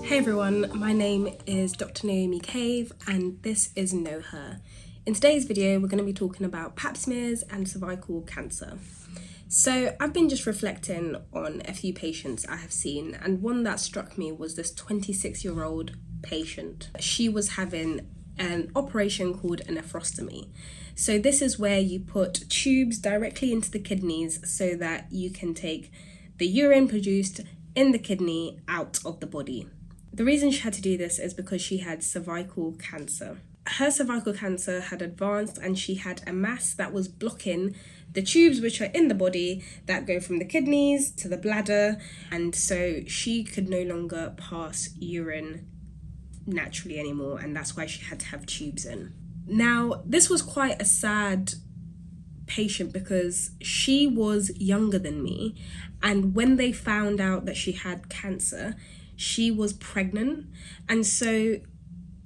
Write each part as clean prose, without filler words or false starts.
Hey everyone, my name is Dr. Naomi Cave and this is Know Her. In today's video, we're going to be talking about Pap smears and cervical cancer. So I've been just reflecting on a few patients I have seen, and one that struck me was this 26-year-old patient. She was having an operation called a nephrostomy. So this is where you put tubes directly into the kidneys so that you can take the urine produced in the kidney out of the body. The reason she had to do this is because she had cervical cancer. Her cervical cancer had advanced and she had a mass that was blocking the tubes which are in the body that go from the kidneys to the bladder, and so she could no longer pass urine naturally anymore, and that's why she had to have tubes in. Now, this was quite a sad patient because she was younger than me, and when they found out that she had cancer, she was pregnant, and so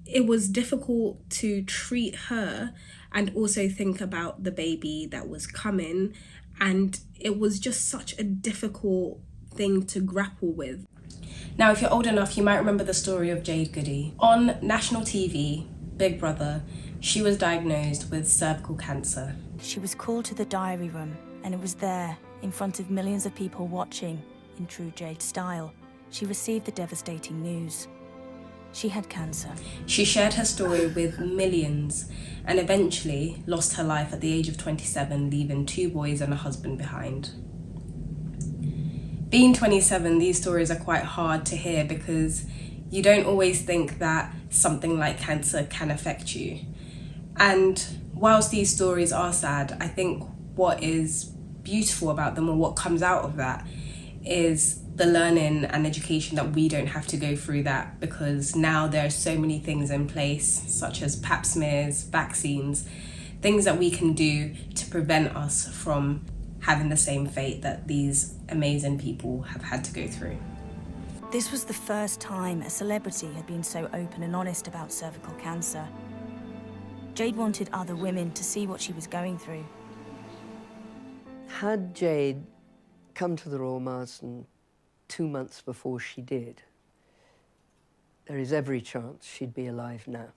it was difficult to treat her and also think about the baby that was coming, and it was just such a difficult thing to grapple with. Now, if you're old enough, you might remember the story of Jade Goody. On national TV, Big Brother, she was diagnosed with cervical cancer. She was called to the diary room, and it was there, in front of millions of people watching, in true Jade style, she received the devastating news. She had cancer. She shared her story with millions and eventually lost her life at the age of 27, leaving 2 boys and a husband behind. Being 27, these stories are quite hard to hear because you don't always think that something like cancer can affect you. And whilst these stories are sad, I think what is beautiful about them, or what comes out of that, is the learning and education that we don't have to go through that, because now there are so many things in place, such as Pap smears, vaccines, things that we can do to prevent us from having the same fate that these amazing people have had to go through. This was the first time a celebrity had been so open and honest about cervical cancer. Jade wanted other women to see what she was going through. Had Jade come to the Royal Marsden 2 months before she did, there is every chance she'd be alive now.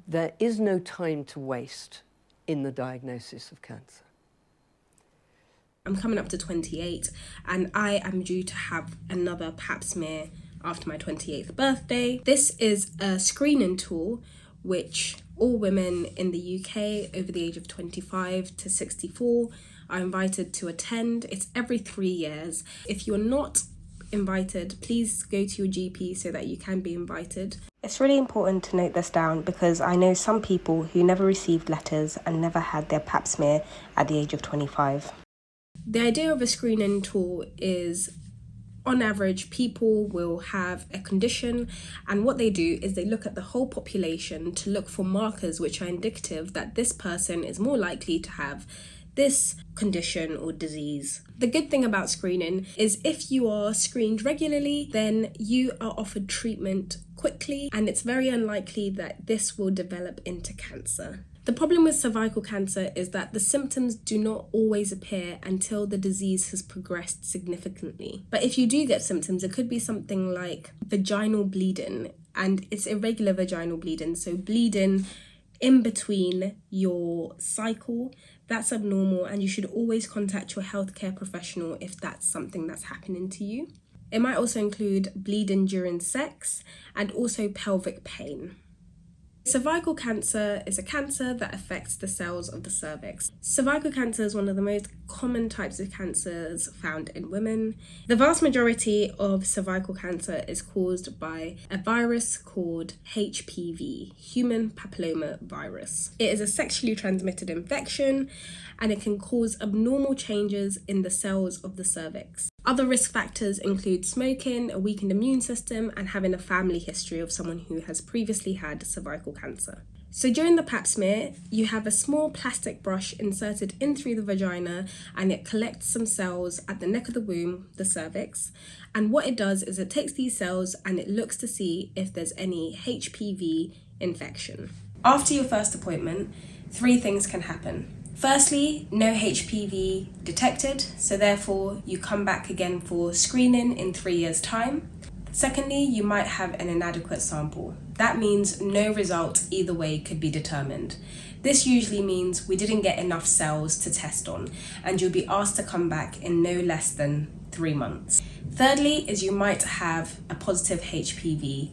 There is no time to waste in the diagnosis of cancer. I'm coming up to 28 and I am due to have another Pap smear after my 28th birthday. This is a screening tool which all women in the UK over the age of 25 to 64 are invited to attend. It's every 3 years. If you're not invited, please go to your GP so that you can be invited. It's really important to note this down because I know some people who never received letters and never had their Pap smear at the age of 25. The idea of a screening tool is, on average, people will have a condition, and what they do is they look at the whole population to look for markers which are indicative that this person is more likely to have this condition or disease. The good thing about screening is if you are screened regularly, then you are offered treatment quickly, and it's very unlikely that this will develop into cancer. The problem with cervical cancer is that the symptoms do not always appear until the disease has progressed significantly. But if you do get symptoms, it could be something like vaginal bleeding, and it's irregular vaginal bleeding, so bleeding in between your cycle. That's abnormal, and you should always contact your healthcare professional if that's something that's happening to you. It might also include bleeding during sex and also pelvic pain. Cervical cancer is a cancer that affects the cells of the cervix. Cervical cancer is one of the most common types of cancers found in women. The vast majority of cervical cancer is caused by a virus called HPV, human papilloma virus. It is a sexually transmitted infection, and it can cause abnormal changes in the cells of the cervix. Other risk factors include smoking, a weakened immune system, and having a family history of someone who has previously had cervical cancer. So during the Pap smear, you have a small plastic brush inserted in through the vagina, and it collects some cells at the neck of the womb, the cervix. And what it does is it takes these cells and it looks to see if there's any HPV infection. After your first appointment, 3 things can happen. Firstly, no HPV detected, so therefore you come back again for screening in 3 years' time. Secondly, you might have an inadequate sample. That means no result either way could be determined. This usually means we didn't get enough cells to test on, and you'll be asked to come back in no less than 3 months. Thirdly is you might have a positive HPV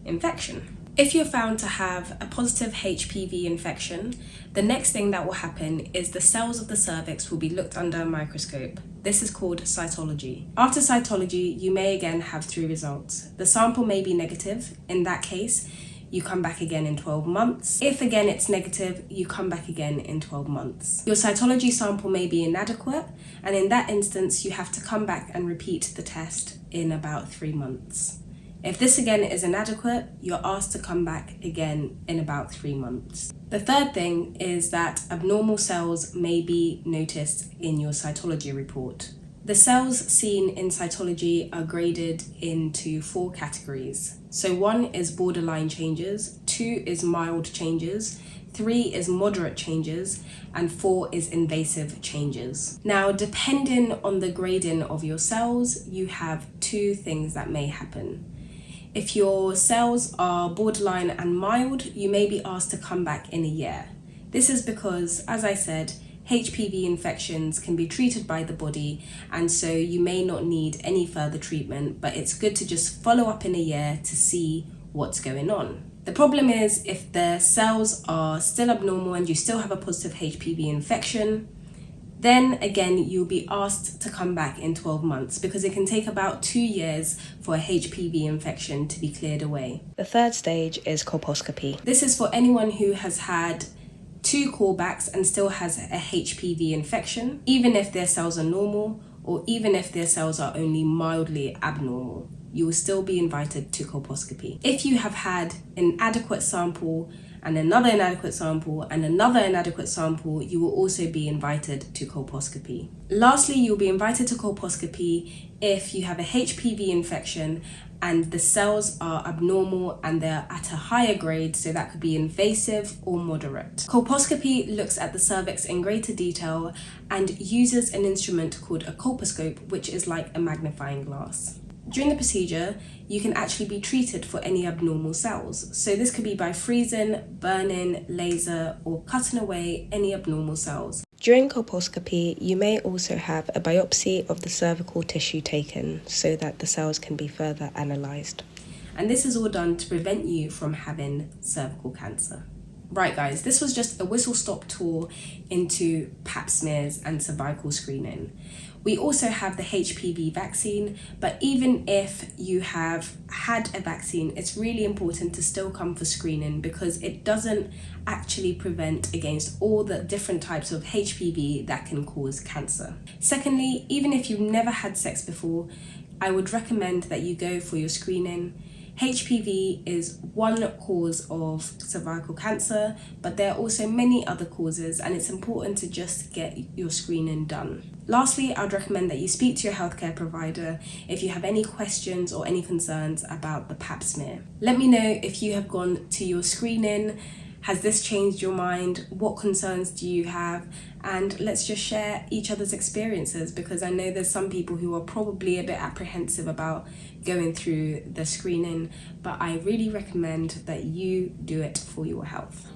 infection. If you're found to have a positive HPV infection, the next thing that will happen is the cells of the cervix will be looked under a microscope. This is called cytology. After cytology, you may again have 3 results. The sample may be negative. In that case, you come back again in 12 months. If again it's negative, you come back again in 12 months. Your cytology sample may be inadequate, and in that instance, you have to come back and repeat the test in about 3 months. If this again is inadequate, you're asked to come back again in about 3 months. The third thing is that abnormal cells may be noticed in your cytology report. The cells seen in cytology are graded into 4 categories. So 1 is borderline changes, 2 is mild changes, 3 is moderate changes, and 4 is invasive changes. Now, depending on the grading of your cells, you have 2 things that may happen. If your cells are borderline and mild, you may be asked to come back in a year. This is because, as I said, HPV infections can be treated by the body, and so you may not need any further treatment, but it's good to just follow up in a year to see what's going on. The problem is if the cells are still abnormal and you still have a positive HPV infection, then again, you'll be asked to come back in 12 months because it can take about 2 years for a HPV infection to be cleared away. The third stage is colposcopy. This is for anyone who has had 2 callbacks and still has a HPV infection, even if their cells are normal or even if their cells are only mildly abnormal. You will still be invited to colposcopy. If you have had an inadequate sample and another inadequate sample and another inadequate sample, you will also be invited to colposcopy. Lastly, you'll be invited to colposcopy if you have a HPV infection and the cells are abnormal and they're at a higher grade, so that could be invasive or moderate. Colposcopy looks at the cervix in greater detail and uses an instrument called a colposcope, which is like a magnifying glass. During the procedure, you can actually be treated for any abnormal cells. So this could be by freezing, burning, laser, or cutting away any abnormal cells. During colposcopy, you may also have a biopsy of the cervical tissue taken so that the cells can be further analysed. And this is all done to prevent you from having cervical cancer. Right guys, this was just a whistle-stop tour into Pap smears and cervical screening. We also have the HPV vaccine, but even if you have had a vaccine, it's really important to still come for screening because it doesn't actually prevent against all the different types of HPV that can cause cancer. Secondly, even if you've never had sex before, I would recommend that you go for your screening. HPV is one cause of cervical cancer, but there are also many other causes, and it's important to just get your screening done. Lastly, I'd recommend that you speak to your healthcare provider if you have any questions or any concerns about the Pap smear. Let me know if you have gone to your screening. Has this changed your mind? What concerns do you have? And let's just share each other's experiences, because I know there's some people who are probably a bit apprehensive about going through the screening, but I really recommend that you do it for your health.